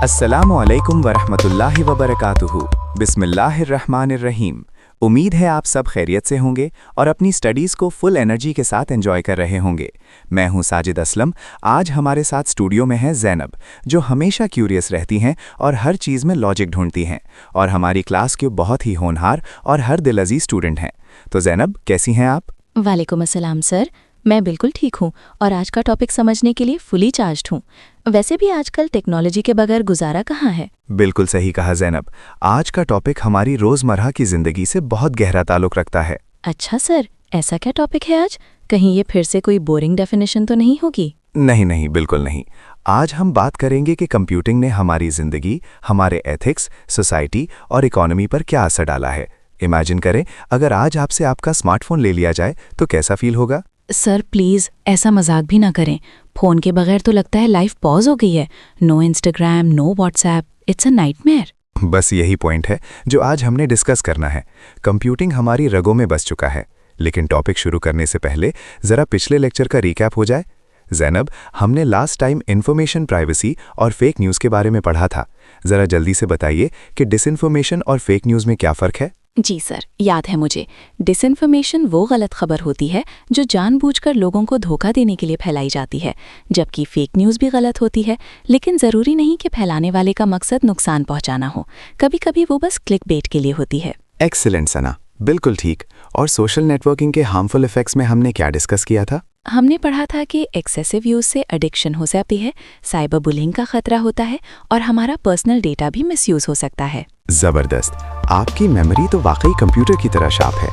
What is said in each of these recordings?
अस्सलामुअलैकुम वरहमतुल्लाहि वबरकातुहू। बिस्मिल्लाहिर्रहमानिर्रहीम। उम्मीद है आप सब खैरियत से होंगे और अपनी स्टडीज़ को फुल एनर्जी के साथ एंजॉय कर रहे होंगे। मैं हूं साजिद असलम। आज हमारे साथ स्टूडियो में है ज़ैनब, जो हमेशा क्यूरियस रहती हैं और हर चीज़ में लॉजिक ढूंढती हैं, और हमारी क्लास के बहुत ही होनहार और हर दिल अजीज़ स्टूडेंट हैं। तो ज़ैनब, कैसी हैं आप? वालेकुम अस्सलाम सर, मैं बिल्कुल ठीक हूँ और आज का टॉपिक समझने के लिए फुली चार्ज्ड हूँ। वैसे भी आजकल टेक्नोलॉजी के बगैर गुजारा कहाँ है। बिल्कुल सही कहा ज़ैनब। आज का टॉपिक हमारी रोज़मर्रा की ज़िंदगी से बहुत गहरा ताल्लुक़ रखता है। अच्छा सर, ऐसा क्या टॉपिक है आज? कहीं ये फिर से कोई बोरिंग डेफिनेशन तो नहीं होगी? नहीं, बिल्कुल नहीं। आज हम बात करेंगे कि कंप्यूटिंग ने हमारी ज़िंदगी, हमारे एथिक्स, सोसाइटी और इकोनॉमी पर क्या असर डाला है। इमेजिन करें, अगर आज आपसे आपका स्मार्टफोन ले लिया जाए तो कैसा फील होगा? सर प्लीज़ ऐसा मजाक भी ना करें। फ़ोन के बगैर तो लगता है लाइफ पॉज हो गई है। No Instagram, no WhatsApp, it's a nightmare. बस यही पॉइंट है जो आज हमने डिस्कस करना है। कंप्यूटिंग हमारी रगों में बस चुका है। लेकिन टॉपिक शुरू करने से पहले ज़रा पिछले लेक्चर का रिकैप हो जाए। ज़ैनब, हमने लास्ट टाइम इन्फॉर्मेशन प्राइवेसी और फेक न्यूज़ के बारे में पढ़ा था। ज़रा जल्दी से बताइए कि डिसइन्फॉर्मेशन और फेक न्यूज़ में क्या फ़र्क है? जी सर, याद है मुझे। डिसइन्फॉर्मेशन वो गलत खबर होती है जो जानबूझकर लोगों को धोखा देने के लिए फैलाई जाती है, जबकि फेक न्यूज़ भी गलत होती है, लेकिन ज़रूरी नहीं कि फैलाने वाले का मकसद नुकसान पहुंचाना हो। कभी कभी वो बस क्लिक बेट के लिए होती है। एक्सीलेंट सना, बिल्कुल ठीक। और सोशल नेटवर्किंग के हार्मफुल इफेक्ट्स में हमने क्या डिस्कस किया था? हमने पढ़ा था कि एक्सेसिव यूज़ से एडिक्शन हो जाती है, साइबर बुलिंग का खतरा होता है और हमारा पर्सनल डेटा भी मिसयूज़ हो सकता है। जबरदस्त, आपकी मेमोरी तो वाकई कंप्यूटर की तरह शार्प है।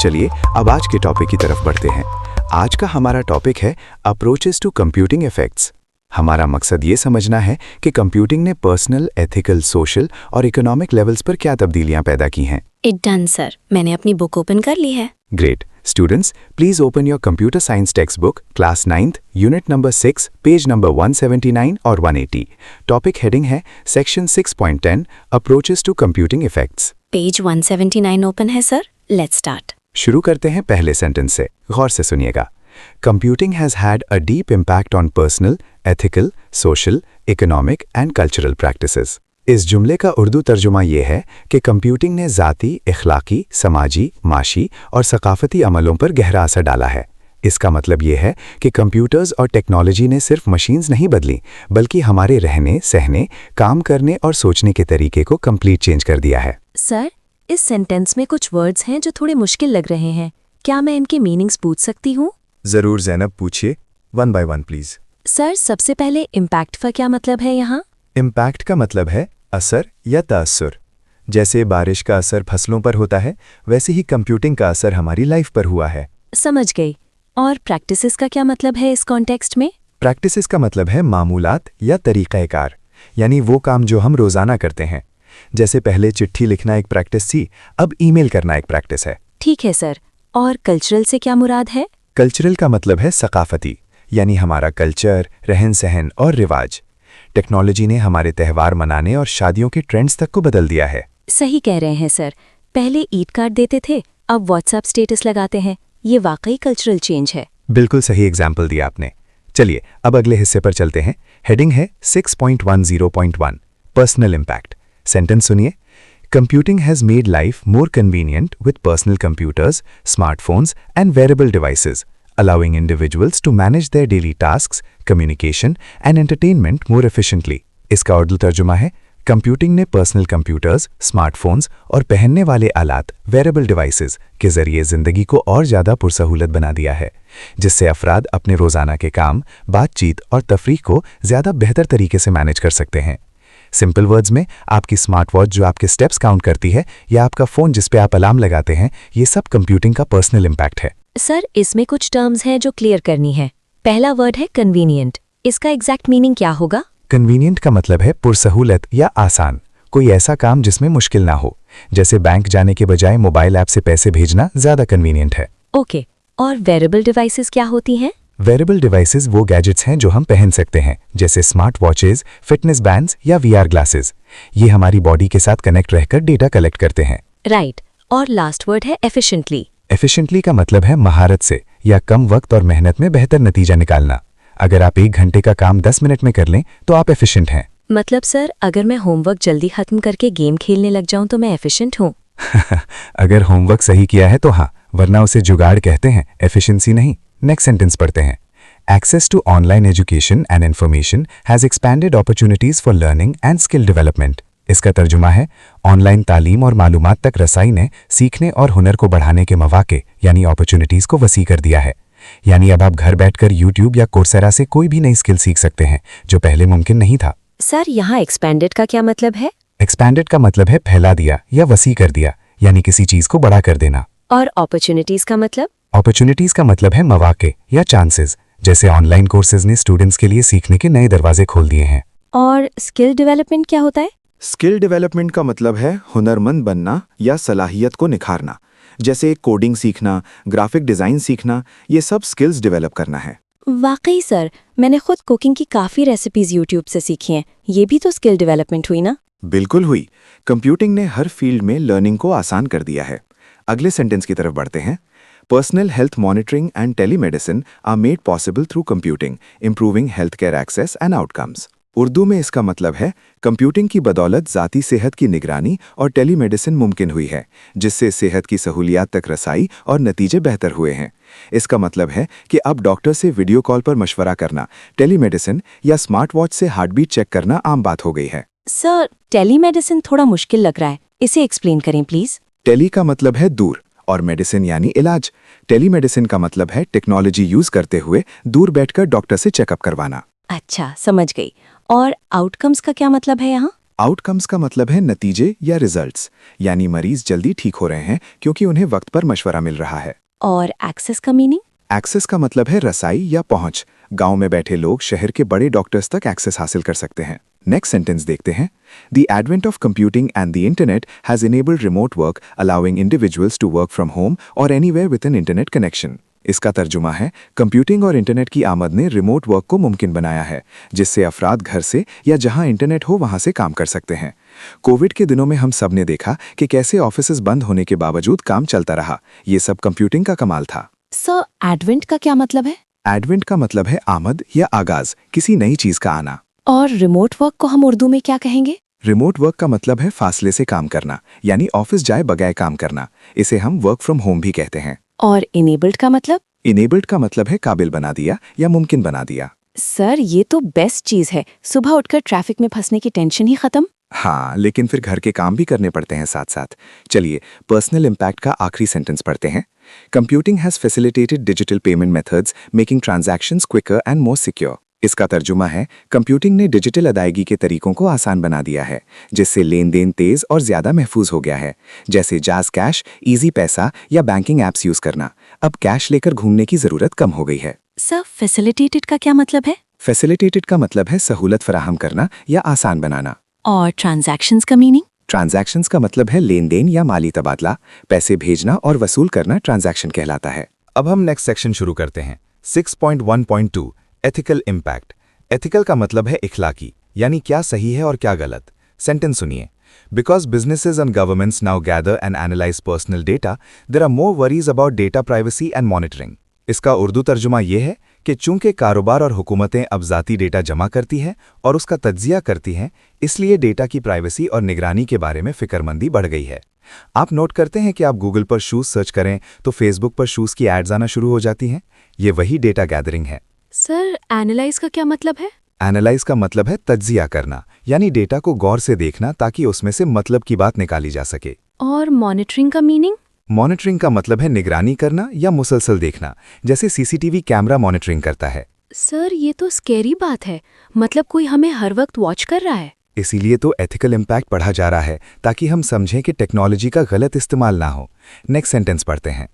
चलिए अब आज के टॉपिक की तरफ बढ़ते हैं। आज का हमारा टॉपिक है अप्रोचेस टू कंप्यूटिंग इफेक्ट्स। हमारा मकसद ये समझना है कि कंप्यूटिंग ने पर्सनल, एथिकल, सोशल और इकोनॉमिक लेवल्स पर क्या तब्दीलियां पैदा की हैं। इट डन सर, मैंने अपनी बुक ओपन कर ली है। Great students, please open your computer science textbook, class 9th, unit number 6, page number 179 और 180। टॉपिक हेडिंग है section 6.10 approaches to computing effects. Page 179 open है सर, लेट्स स्टार्ट। शुरू करते हैं पहले सेंटेंस से, गौर से सुनिएगा। Computing has had a deep impact on personal, ethical, social, economic and cultural practices. इस जुमले का उर्दू तर्जुमा ये है कि कंप्यूटिंग ने ज़ाती, इखलाकी, समाजी, माशी और सकाफती अमलों पर गहरा असर डाला है। इसका मतलब ये है कि कंप्यूटर्स और टेक्नोलॉजी ने सिर्फ मशीन्स नहीं बदली, बल्कि हमारे रहने, सहने, काम करने और सोचने के तरीके को कंप्लीट चेंज कर दिया है। सर, इस सेंटेंस में कुछ वर्ड्स हैं जो थोड़े मुश्किल लग रहे हैं। क्या मैं इनके मीनिंग्स पूछ सकती हूँ? ज़रूर ज़ैनब, पूछिए, 1 by 1 प्लीज़। सर, सबसे पहले इम्पैक्ट का क्या मतलब है यहाँ? इम्पैक्ट का मतलब है असर या ताअस्सुर। जैसे बारिश का असर फसलों पर होता है, वैसे ही कंप्यूटिंग का असर हमारी लाइफ पर हुआ है। समझ गई। और प्रैक्टिसेस का क्या मतलब है इस कॉन्टेक्स्ट में? प्रैक्टिसेस का मतलब है मामूलात या तरीक़ाकार, यानी वो काम जो हम रोज़ाना करते हैं। जैसे पहले चिट्ठी लिखना एक प्रैक्टिस थी, अब ईमेल करना एक प्रैक्टिस है। ठीक है सर। और कल्चरल से क्या मुराद है? कल्चरल का मतलब है सकाफती, यानी हमारा कल्चर, रहन सहन और रिवाज। टेक्नोलॉजी ने हमारे त्यौहार मनाने और शादियों के ट्रेंड्स तक को बदल दिया है। सही कह रहे हैं सर। पहले ईद कार्ड देते थे, अब व्हाट्सएप स्टेटस लगाते हैं। ये वाकई कल्चरल चेंज है। बिल्कुल सही एग्जाम्पल दिया आपने। चलिए अब अगले हिस्से पर चलते हैं। हेडिंग है 6.10.1 पर्सनल इम्पैक्ट। सेंटेंस सुनिए। Computing has made life more convenient with personal computers, smartphones, and wearable devices, allowing individuals to manage their daily tasks, communication, and entertainment more efficiently. इसका उर्दू तर्जुमा है, कंप्यूटिंग ने पर्सनल कंप्यूटर्स, स्मार्टफोन्स और पहनने वाले आलात, variable devices के जरिए ज़िंदगी को और ज़्यादा पुरसहूलत बना दिया है, जिससे अफराद अपने रोज़ाना के काम, बातचीत और तफरीह को ज़्यादा बेहतर तरीके से मैनेज कर सकते हैं। सिंपल वर्ड्स में, आपकी स्मार्ट वॉच जो आपके स्टेप्स काउंट करती है, या आपका फ़ोन जिस पे आप अलार्म लगाते हैं, ये सब कंप्यूटिंग का पर्सनल इम्पैक्ट है। सर, इसमें कुछ टर्म्स हैं जो क्लियर करनी है। पहला वर्ड है कन्वीनियंट। इसका एग्जैक्ट मीनिंग क्या होगा? कन्वीनियंट का मतलब है पुरसहूलत या आसान, कोई ऐसा काम जिसमें मुश्किल ना हो। जैसे बैंक जाने के बजाय मोबाइल ऐप से पैसे भेजना ज़्यादा कन्वीनियंट है। ओके। और वेरेबल डिवाइसेस क्या होती हैं? वेरेबल डिवाइसेस वो गैजेट्स हैं जो हम पहन सकते हैं, जैसे स्मार्ट वॉचेस, फिटनेस बैंड्स या VR ग्लासेस। ये हमारी बॉडी के साथ कनेक्ट रहकर डेटा कलेक्ट करते हैं। राइट। और लास्ट वर्ड है एफिशिएंटली। एफिशिएंटली का मतलब है महारत से या कम वक्त और मेहनत में बेहतर नतीजा निकालना। अगर आप 1 घंटे का काम 10 मिनट में कर लें तो आप एफिशिएंट हैं। मतलब सर, अगर मैं होमवर्क जल्दी खत्म करके गेम खेलने लग जाऊं तो मैं एफिशिएंट हूं? अगर होमवर्क सही किया है तो हाँ, वरना उसे जुगाड़ कहते हैं, एफिशिएंसी नहीं। नेक्स्ट सेंटेंस पढ़ते हैं। Access to online education and information has expanded opportunities for learning and skill development. इसका तर्जुमा है, ऑनलाइन तालीम और मालूमात तक रसाई ने सीखने और हुनर को बढ़ाने के मौके यानी अपॉर्चुनिटीज को वसी कर दिया है। यानी अब आप घर बैठकर YouTube या कोर्सेरा से कोई भी नई स्किल सीख सकते हैं जो पहले मुमकिन नहीं था। सर, यहाँ एक्सपेंडेड का क्या मतलब है? एक्सपैंडेड का मतलब है फैला दिया या वसी कर दिया, यानी किसी चीज को बड़ा कर देना। और अपॉर्चुनिटीज का मतलब? अपॉर्चुनिटीज का मतलब है मौके या चांसेस, जैसे ऑनलाइन कोर्सेज ने स्टूडेंट्स के लिए सीखने के नए दरवाजे खोल दिए हैं। और स्किल डेवलपमेंट क्या होता है? स्किल डेवलपमेंट का मतलब है हुनरमंद बनना या सलाहियत को निखारना, जैसे कोडिंग सीखना, ग्राफिक डिजाइन सीखना, ये सब स्किल्स डेवलप करना है। वाकई सर, मैंने खुद कुकिंग की काफ़ी रेसिपीज यूट्यूब से सीखी हैं। ये भी तो स्किल डेवलपमेंट हुई ना? बिल्कुल हुई। कंप्यूटिंग ने हर फील्ड में लर्निंग को आसान कर दिया है। अगले सेंटेंस की तरफ बढ़ते हैं। Personal health monitoring and telemedicine are made possible through computing, improving health care access and outcomes. Urdu में इसका मतलब है कंप्यूटिंग की बदौलत ज़ाती सेहत की निगरानी और टेलीमेडिसिन मुमकिन हुई है, जिससे सेहत की सहूलियात तक रसाई और नतीजे बेहतर हुए हैं। इसका मतलब है कि अब डॉक्टर से वीडियो कॉल पर मशवरा करना, टेलीमेडिसिन या स्मार्ट वॉच से हार्टबीट चेक करना आम बात हो गई है। सर, टेलीमेडिसिन थोड़ा मुश्किल लग रहा है, इसे एक्सप्लेन करें प्लीज। टेली का मतलब है दूर और मेडिसिन यानी इलाज। टेलीमेडिसिन का मतलब है टेक्नोलॉजी यूज करते हुए दूर बैठकर डॉक्टर से चेकअप करवाना। अच्छा, समझ गई। और आउटकम्स का क्या मतलब है यहाँ? आउटकम्स का मतलब है नतीजे या रिजल्ट्स, यानी मरीज जल्दी ठीक हो रहे हैं क्योंकि उन्हें वक्त पर मशवरा मिल रहा है। और एक्सेस का मीनिंग? एक्सेस का मतलब है रसाई या पहुंच। गांव में बैठे लोग शहर के बड़े डॉक्टर्स तक एक्सेस हासिल कर सकते हैं। नेक्स्ट सेंटेंस देखते हैं। The advent of computing and the internet has enabled remote work, allowing individuals to work from home or anywhere with an internet connection. इसका तर्जुमा है, कंप्यूटिंग और इंटरनेट की आमद ने रिमोट वर्क को मुमकिन बनाया है, जिससे अफराद घर से या जहां इंटरनेट हो वहां से काम कर सकते हैं। कोविड के दिनों में हम सब ने देखा कि कैसे ऑफिसेज बंद होने के बावजूद काम चलता रहा। ये सब कंप्यूटिंग का कमाल था। सर, एडवेंट का क्या मतलब है? एडवेंट का मतलब है आमद या आगाज, किसी नई चीज का आना। और रिमोट वर्क को हम उर्दू में क्या कहेंगे? रिमोट वर्क का मतलब है फासले से काम करना, यानी ऑफिस जाए बगैर काम करना। इसे हम वर्क फ्रॉम होम भी कहते हैं। और इनेबल्ड का मतलब? इनेबल्ड का मतलब है काबिल बना दिया या मुमकिन बना दिया। सर, ये तो बेस्ट चीज है, सुबह उठकर ट्रैफिक में फंसने की टेंशन ही खत्म। हाँ, लेकिन फिर घर के काम भी करने पड़ते हैं साथ साथ। चलिए पर्सनल इम्पैक्ट का आखिरी सेंटेंस पढ़ते हैं। Computing has facilitated digital payment methods, making transactions quicker and more secure. इसका तर्जुमा है, कंप्यूटिंग ने डिजिटल अदायगी के तरीकों को आसान बना दिया है, जिससे लेन देन तेज और ज्यादा महफूज हो गया है, जैसे जाज कैश, इजी पैसा या बैंकिंग एप्स यूज करना। अब कैश लेकर घूमने की जरूरत कम हो गई है। सर, फैसिलिटेटेड का क्या मतलब है? फैसिलिटेटेड का मतलब है सहूलत फराहम करना या आसान बनाना। और ट्रांजैक्शंस का मीनिंग? ट्रांजैक्शंस का मतलब है लेन देन या माली तबादला, पैसे भेजना और वसूल करना ट्रांजैक्शन कहलाता है। अब हम नेक्स्ट सेक्शन शुरू करते हैं। 6.1.2 एथिकल इम्पैक्ट। एथिकल का मतलब है इखलाकी, यानी क्या सही है और क्या गलत। सेंटेंस सुनिए। Because businesses and governments now gather and analyze personal data, there are more worries about data privacy and monitoring. इसका उर्दू तर्जुमा ये है कि चूंकि कारोबार और हुकूमतें अब ज़ाती डेटा जमा करती हैं और उसका तज्जिया करती हैं, इसलिए डेटा की प्राइवेसी और निगरानी के बारे में फिक्रमंदी बढ़ गई है। आप नोट करते हैं कि आप गूगल पर शूज़ सर्च करें तो फेसबुक पर शूज़ की एड्स आना शुरू हो जाती हैं। ये वही डेटा गैदरिंग है। सर, एनालाइज का क्या मतलब है? एनालाइज का मतलब है तज्जिया करना, यानी डेटा को गौर से देखना ताकि उसमें से मतलब की बात निकाली जा सके। और मॉनिटरिंग का मीनिंग? मॉनिटरिंग का मतलब है निगरानी करना या मुसलसल देखना, जैसे सीसीटीवी कैमरा मॉनिटरिंग करता है। सर, ये तो स्कैरी बात है, मतलब कोई हमें हर वक्त वॉच कर रहा है। इसीलिए तो एथिकल इम्पैक्ट पढ़ा जा रहा है, ताकि हम समझें कि टेक्नोलॉजी का गलत इस्तेमाल ना हो। नेक्स्ट सेंटेंस पढ़ते हैं।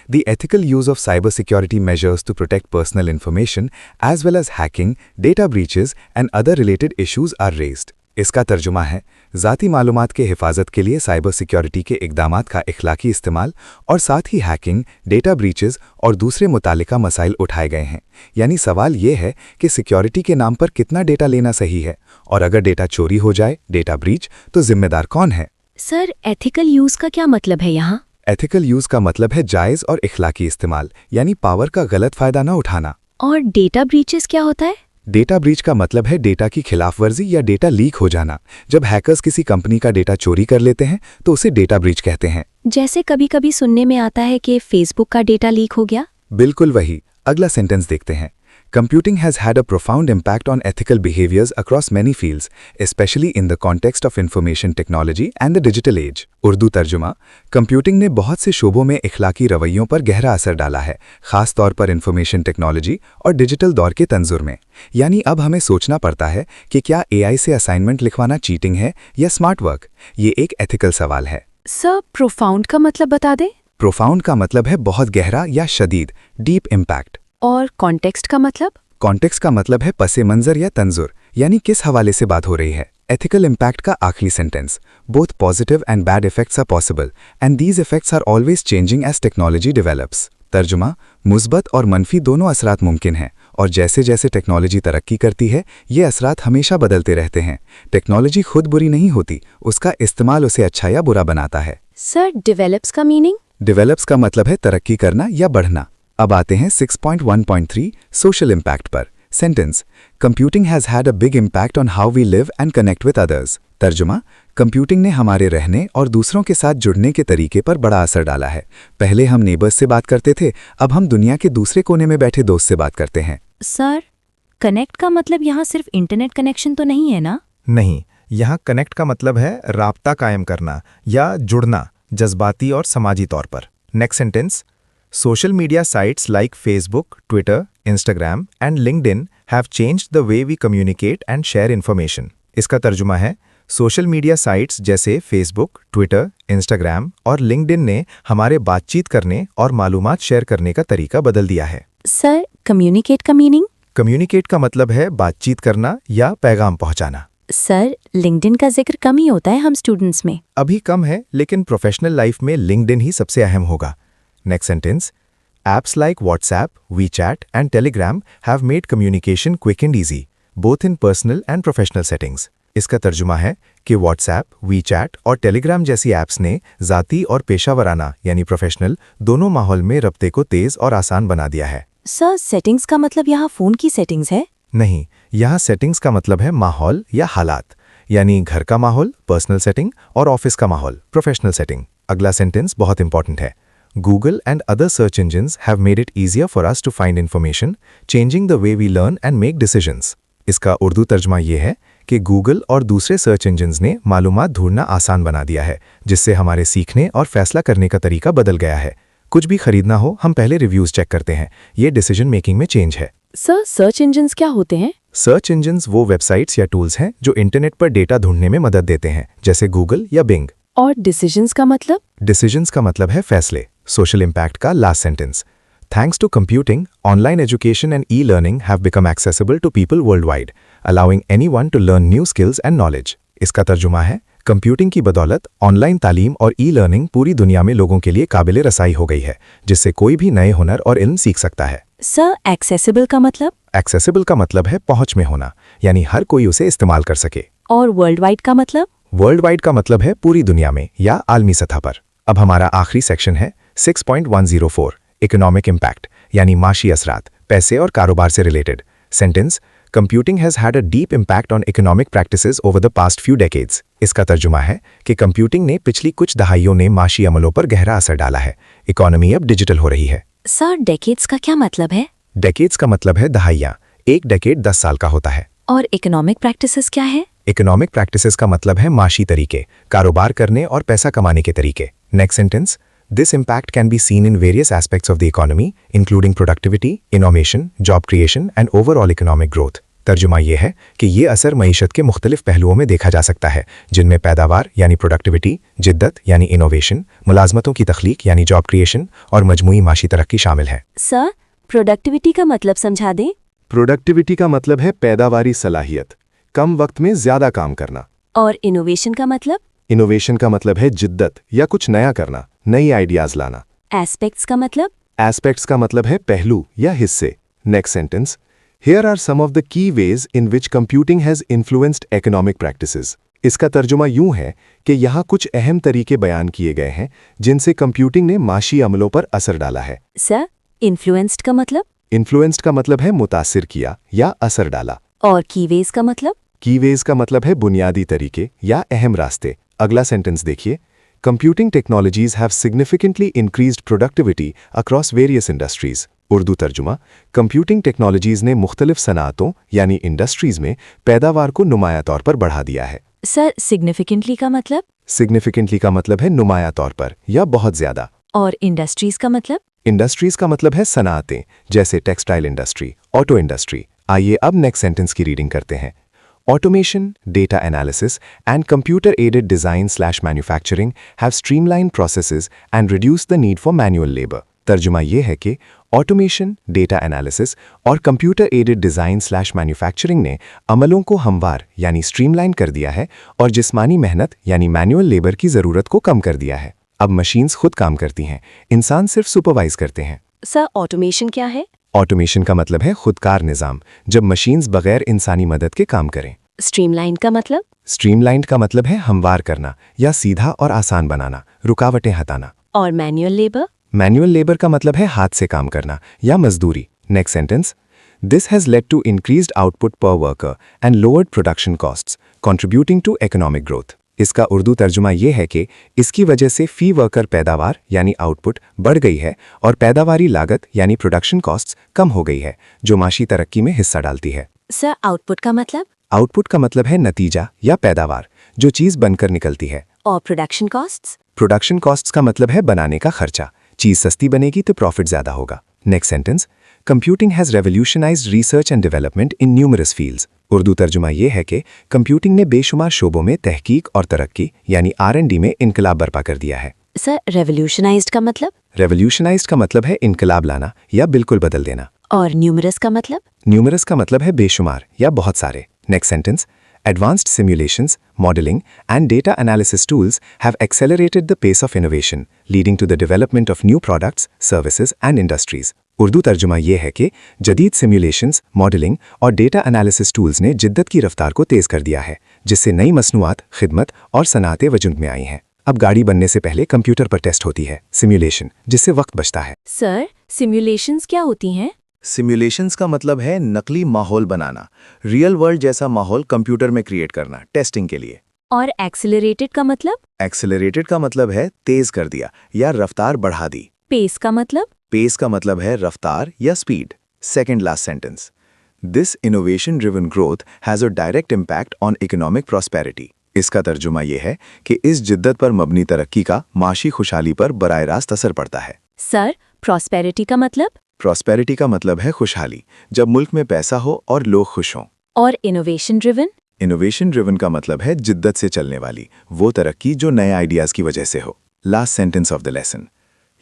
The ethical use of cybersecurity measures to protect personal information as well as hacking, data breaches and other related issues are raised. इसका तर्जुमा है, ज़ाती मालूमात के हिफाजत के लिए साइबर सिक्योरिटी के इक़दामात का इखलाकी इस्तेमाल और साथ ही हैकिंग, डेटा ब्रीचेस और दूसरे मुतालिका मसाइल उठाए गए हैं। यानी सवाल ये है कि सिक्योरिटी के नाम पर कितना डेटा लेना सही है, और अगर डेटा चोरी हो जाए, डेटा ब्रीच, तो जिम्मेदार कौन है। सर, एथिकल यूज़ का क्या मतलब है यहाँ? एथिकल यूज का मतलब है जायज और इखलाकी इस्तेमाल, यानी पावर का गलत फायदा न उठाना। और डेटा ब्रीचेस क्या होता है? डेटा ब्रीच का मतलब है डेटा की खिलाफवर्जी या डेटा लीक हो जाना। जब हैकर्स किसी कंपनी का डेटा चोरी कर लेते हैं तो उसे डेटा ब्रीच कहते हैं। जैसे कभी कभी सुनने में आता है कि फेसबुक का डेटा लीक हो गया। बिल्कुल वही। अगला सेंटेंस देखते हैं। Computing has had a profound impact on ethical behaviors across many fields, especially in the context of information technology and the digital age. Urdu तर्जुमा, कंप्यूटिंग ने बहुत से शोबों में इखलाकी रवैयों पर गहरा असर डाला है, खास तौर पर इंफॉर्मेशन टेक्नोलॉजी और डिजिटल दौर के तंजुर में। यानी अब हमें सोचना पड़ता है कि क्या AI से असाइनमेंट लिखवाना चीटिंग है या स्मार्ट वर्क। ये एक एथिकल सवाल है। सर, प्रोफाउंड का मतलब बता दें। प्रोफाउंड का मतलब है बहुत गहरा या शदीद, डीप इम्पैक्ट। और कॉन्टेक्स्ट का मतलब? कॉन्टेक्स्ट का मतलब है पसे मंजर या तंजुर, यानी किस हवाले से बात हो रही है। एथिकल इम्पैक्ट का आखिरी sentence, both positive and bad effects are possible and these effects are always changing as technology develops. तर्जुमा, मुस्बत और मनफी दोनों असरात मुमकिन हैं और जैसे जैसे टेक्नोलॉजी तरक्की करती है ये असरात हमेशा बदलते रहते हैं। टेक्नोलॉजी खुद बुरी नहीं होती, उसका इस्तेमाल उसे अच्छा या बुरा बनाता है। सर, डेवलप्स का मीनिंग? डेवलप्स का मतलब है तरक्की करना या बढ़ना। अब आते हैं 6.1.3 सोशल इम्पैक्ट पर। Sentence, computing has had a big impact on how we live and connect with others. तर्जुमा, कंप्यूटिंग ने हमारे रहने और दूसरों के साथ जुड़ने के तरीके पर बड़ा असर डाला है। पहले हम नेबर्स से बात करते थे, अब हम दुनिया के दूसरे कोने में बैठे दोस्त से बात करते हैं। सर, कनेक्ट का मतलब यहाँ सिर्फ इंटरनेट कनेक्शन तो नहीं है ना? नहीं, यहाँ कनेक्ट का मतलब है राब्ता कायम करना या जुड़ना, जज्बाती और समाजी तौर पर। Next sentence, social media sites like Facebook, Twitter, Instagram and LinkedIn have changed the way we communicate and share information. इसका तर्जुमा है, सोशल मीडिया साइट्स जैसे फेसबुक, ट्विटर, इंस्टाग्राम और लिंक्डइन ने हमारे बातचीत करने और मालूमात शेयर करने का तरीका बदल दिया है। सर, कम्युनिकेट का मीनिंग? कम्युनिकेट का मतलब है बातचीत करना या पैगाम पहुंचाना। सर, लिंक्डइन का जिक्र कम ही होता है हम स्टूडेंट्स में। अभी कम है, लेकिन प्रोफेशनल लाइफ में लिंक्डइन ही सबसे अहम होगा। Next sentence, apps like WhatsApp, WeChat and Telegram have made communication quick and easy, both in personal and professional settings. इसका तर्जुमा है कि WhatsApp, WeChat और Telegram जैसी ऐप्स ने ज़ाती और पेशावराना यानी प्रोफेशनल दोनों माहौल में रब्ते को तेज़ और आसान बना दिया है। सर, सेटिंग्स का मतलब यहाँ फ़ोन की सेटिंग्स है? नहीं, यहाँ सेटिंग्स का मतलब है माहौल या हालात, यानी घर का माहौल, पर्सनल सेटिंग और ऑफिस का माहौल, प्रोफेशनल सेटिंग। अगला सेंटेंस बहुत इंपॉर्टेंट है। Google and other search engines have made it easier for us to find information, changing the way we learn and make decisions. इसका उर्दू तर्जमा ये है कि Google और दूसरे सर्च इंजिन्स ने मालूमात ढूंढना आसान बना दिया है, जिससे हमारे सीखने और फैसला करने का तरीका बदल गया है। कुछ भी खरीदना हो, हम पहले रिव्यूज चेक करते हैं। ये डिसीजन मेकिंग में चेंज है। सर, सर्च इंजिन्स क्या होते हैं? सर्च इंजिन्स वो वेबसाइट्स या टूल्स हैं जो इंटरनेट पर डेटा ढूंढने में मदद देते हैं, जैसे Google या Bing। और डिसीजंस का मतलब? डिसीजंस का मतलब है फैसले। सोशल इम्पैक्ट का last sentence, thanks to computing, online education and e-learning have become accessible to people worldwide, allowing anyone to learn new skills and knowledge. इसका तर्जुमा है, कंप्यूटिंग की बदौलत ऑनलाइन तालीम और ई-लर्निंग पूरी दुनिया में लोगों के लिए काबिल रसाई हो गई है, जिससे कोई भी नए हुनर और इल्म सीख सकता है। सर, एक्सेसिबल का मतलब? एक्सेसिबल का मतलब है पहुंच में होना, यानी हर कोई उसे इस्तेमाल कर सके। और वर्ल्ड वाइड का मतलब? वर्ल्ड वाइड का मतलब है पूरी दुनिया में या आलमी सतह पर। अब हमारा आखिरी सेक्शन है 6.104 इकोनॉमिक इम्पैक्ट, यानी माशी असरात, पैसे और कारोबार से related. Sentence, computing has had a deep impact on economic practices over the past few decades. इसका तर्जुमा है कि कंप्यूटिंग ने पिछली कुछ दहाइयों ने माशी अमलों पर गहरा असर डाला है। इकोनॉमी अब डिजिटल हो रही है। सर, डेकेड्स का क्या मतलब है? डेकेड्स का मतलब है दहाइयाँ। एक डेकेड 10 साल का होता है। और इकोनॉमिक प्रैक्टिसेस क्या है? इकोनॉमिक प्रैक्टिसेस का मतलब है माशी तरीके, कारोबार करने और पैसा कमाने के तरीके। Next sentence, this impact can be seen in various aspects of the economy, including productivity, innovation, job creation and overall economic growth. तर्जुमा ये है कि ये असर मईशत के मुख्तलिफ पहलुओं में देखा जा सकता है, जिनमें पैदावार यानी प्रोडक्टिविटी, जिद्दत यानी इनोवेशन, मुलाजमतों की तख्लीक यानी जॉब क्रिएशन और मजमूई माशी तरक्की शामिल है। सर, प्रोडक्टिविटी का मतलब समझा दें। प्रोडक्टिविटी का मतलब है पैदावारी सलाहियत, कम वक्त में ज्यादा काम करना। और इनोवेशन का मतलब? इनोवेशन का मतलब है जिद्दत या कुछ नया करना, नई आइडियाज लाना। एस्पेक्ट्स का मतलब? एस्पेक्ट्स का मतलब है पहलू या हिस्से। Next sentence, here are some of the key ways in which computing has influenced economic practices. इसका तर्जुमा यूं है कि यहाँ कुछ अहम तरीके बयान किए गए हैं जिनसे कंप्यूटिंग ने माशी अमलों पर असर डाला है। सर, इन्फ्लुएंस्ड का मतलब? इन्फ्लुएंस्ड का मतलब है मुतासिर किया या असर डाला। और कीवेज का मतलब? कीवेज का मतलब है बुनियादी तरीके या अहम रास्ते। अगला सेंटेंस देखिए, computing technologies have significantly increased productivity across various industries. Urdu तर्जुमा, कंप्यूटिंग टेक्नोलॉजीज ने मुख्तलिफ सनातों यानी इंडस्ट्रीज में पैदावार को नुमाया तौर पर बढ़ा दिया है। सर, सिग्निफिकेंटली का मतलब? सिग्निफिकेंटली का मतलब है नुमाया तौर पर या बहुत ज्यादा। और इंडस्ट्रीज का मतलब? इंडस्ट्रीज का मतलब है सनातें, जैसे टेक्सटाइल इंडस्ट्री, ऑटो इंडस्ट्री। आइए अब नेक्स्ट सेंटेंस की रीडिंग करते हैं। Automation, data analysis, and computer-aided design/manufacturing have streamlined processes and reduced the need for manual labor. तर्जुमा ये है कि ऑटोमेशन, डेटा एनालिसिस और कंप्यूटर एडेड डिज़ाइन/मैन्युफैक्चरिंग ने अमलों को हमवार यानी स्ट्रीमलाइन कर दिया है और जिस्मानी मेहनत यानी मैनुअल लेबर की ज़रूरत को कम कर दिया है। अब मशीन्स खुद काम करती हैं, इंसान सिर्फ सुपरवाइज करते हैं। सर, ऑटोमेशन क्या है? ऑटोमेशन का मतलब है खुदकार निज़ाम, जब मशीन्स बगैर इंसानी मदद के काम करें। स्ट्रीमलाइन का मतलब? स्ट्रीमलाइंड का मतलब है हमवार करना या सीधा और आसान बनाना, रुकावटें हटाना। और मैनुअल लेबर? मैनुअल लेबर का मतलब है हाथ से काम करना या मजदूरी। Next sentence, this has led to increased output per worker and lowered production costs, contributing to economic growth. इसका उर्दू तर्जुमा ये है कि इसकी वजह से फी वर्कर पैदावार यानी आउटपुट बढ़ गई है और पैदावारी लागत यानी प्रोडक्शन कॉस्ट्स कम हो गई है, जो माशी तरक्की में हिस्सा डालती है। सर, आउटपुट का मतलब? आउटपुट का मतलब है नतीजा या पैदावार, जो चीज़ बनकर निकलती है। और प्रोडक्शन कॉस्ट्स? प्रोडक्शन कॉस्ट्स का मतलब है बनाने का खर्चा। चीज़ सस्ती बनेगी तो प्रॉफिट ज़्यादा होगा। Next sentence, computing has revolutionised research and development in numerous fields. Urdu तर्जुमा ये है कि कंप्यूटिंग ने बेशुमार शोबों में तहकीक और तरक्की यानी R&D में इनकलाब बर्पा कर दिया है। सर, रेवोल्यूशनाइज्ड का मतलब? रेवोल्यूशनाइज्ड का मतलब है इनकलाब लाना या बिल्कुल बदल देना। और न्यूमरस का मतलब? न्यूमरस का मतलब है बेशुमार या बहुत सारे। Next sentence, advanced simulations, modeling, and data analysis tools have accelerated the pace of innovation, leading to the development of new products, services, and industries. Urdu तर्जुमा ये है कि जदीद सिम्युलेशंस, मॉडलिंग और डेटा एनालिसिस टूल्स ने जिद्दत की रफ्तार को तेज़ कर दिया है, जिससे नई मसनूआत, खिदमत और सनातें वजूद में आई हैं। अब गाड़ी बनने से पहले कंप्यूटर पर टेस्ट होती है, सिम्युलेशन, जिससे वक्त बचता है। सर, सिम्युलेशंस क्या होती हैं? सिमुलेशंस का मतलब है नकली माहौल बनाना, रियल वर्ल्ड जैसा माहौल कंप्यूटर में क्रिएट करना टेस्टिंग के लिए। और एक्सेलरेटेड का मतलब? एक्सेलरेटेड का मतलब है तेज कर दिया या रफ्तार बढ़ा दी। पेस का मतलब? पेस का मतलब है रफ्तार या speed. Second last sentence, this innovation driven growth has a direct impact on economic prosperity. इसका तर्जुमा यह है कि इस जिद्दत पर मबनी तरक्की का माशी खुशहाली पर बराह रास्त असर पड़ता है। सर, प्रॉस्पेरिटी का मतलब? प्रॉस्पेरिटी का मतलब है खुशहाली, जब मुल्क में पैसा हो और लोग खुश हों। और इनोवेशन ड्रिवन? इनोवेशन ड्रिवन का मतलब है जिद्दत से चलने वाली वो तरक्की जो नए आइडियाज की वजह से हो। Last sentence of the lesson,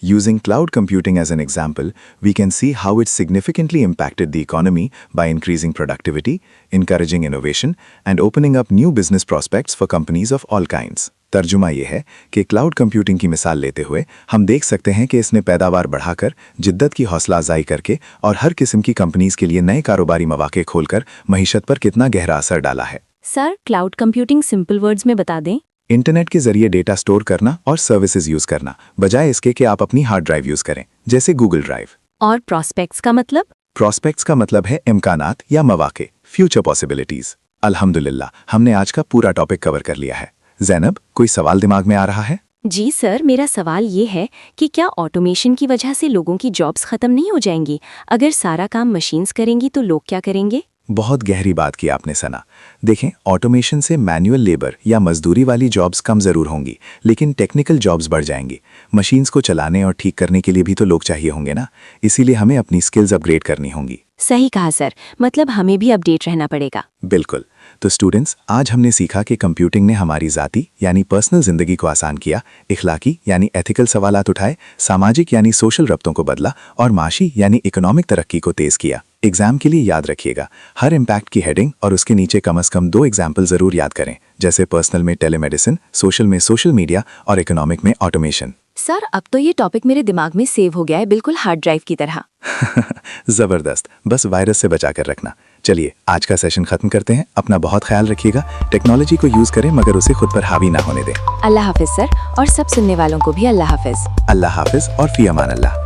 using cloud computing as an example, we can see how it significantly impacted the economy by increasing productivity, encouraging innovation, and opening up new business prospects for companies of all kinds. तर्जुमा ये है कि cloud computing की मिसाल लेते हुए हम देख सकते हैं कि इसने पैदावार बढ़ाकर, जिद्दत की हौसला अफजाई करके और हर किस्म की कंपनीज के लिए नए कारोबारी मौके खोलकर मईशत पर कितना गहरा असर डाला है। Sir, cloud computing simple words में बता दें। इंटरनेट के जरिए डेटा स्टोर करना और सर्विसेज यूज करना, बजाय इसके कि आप अपनी हार्ड ड्राइव यूज करें, जैसे गूगल ड्राइव। और प्रॉस्पेक्ट्स का मतलब? प्रॉस्पेक्ट्स का मतलब है इम्कानात या मौके, फ्यूचर पॉसिबिलिटीज। अल्हम्दुलिल्लाह, हमने आज का पूरा टॉपिक कवर कर लिया है। ज़ैनब, कोई सवाल दिमाग में आ रहा है? जी सर, मेरा सवाल ये है कि क्या ऑटोमेशन की वजह से लोगों की जॉब्स खत्म नहीं हो जाएंगी? अगर सारा काम मशीन्स करेंगी तो लोग क्या करेंगे? बहुत गहरी बात की आपने सना। देखें, ऑटोमेशन से मैनुअल लेबर या मजदूरी वाली जॉब्स कम ज़रूर होंगी, लेकिन टेक्निकल जॉब्स बढ़ जाएंगी। मशीन्स को चलाने और ठीक करने के लिए भी तो लोग चाहिए होंगे ना, इसीलिए हमें अपनी स्किल्स अपग्रेड करनी होंगी। सही कहा सर, मतलब हमें भी अपडेट रहना पड़ेगा। बिल्कुल। तो स्टूडेंट्स, आज हमने सीखा कि कंप्यूटिंग ने हमारी ज़ाती यानी पर्सनल ज़िंदगी को आसान किया, इखलाकी यानी एथिकल सवालात उठाए, सामाजिक यानी सोशल रब्तों को बदला और माशी यानी इकोनॉमिक तरक्की को तेज़ किया। एग्जाम के लिए याद रखिएगा, हर इम्पैक्ट की हेडिंग और उसके नीचे कम से कम 2 एग्जाम्पल ज़रूर याद करें, जैसे पर्सनल में टेलीमेडिसिन, सोशल में सोशल मीडिया और इकोनॉमिक में ऑटोमेशन। सर, अब तो ये टॉपिक मेरे दिमाग में सेव हो गया है, बिल्कुल हार्ड ड्राइव की तरह। ज़बरदस्त, बस वायरस से बचा कर रखना। चलिए आज का सेशन खत्म करते हैं। अपना बहुत ख्याल रखिएगा। टेक्नोलॉजी को यूज करें मगर उसे खुद पर हावी ना होने दें। अल्लाह हाफिज सर, और सब सुनने वालों को भी अल्लाह हाफिज। अल्लाह हाफिज और फी अमान अल्लाह।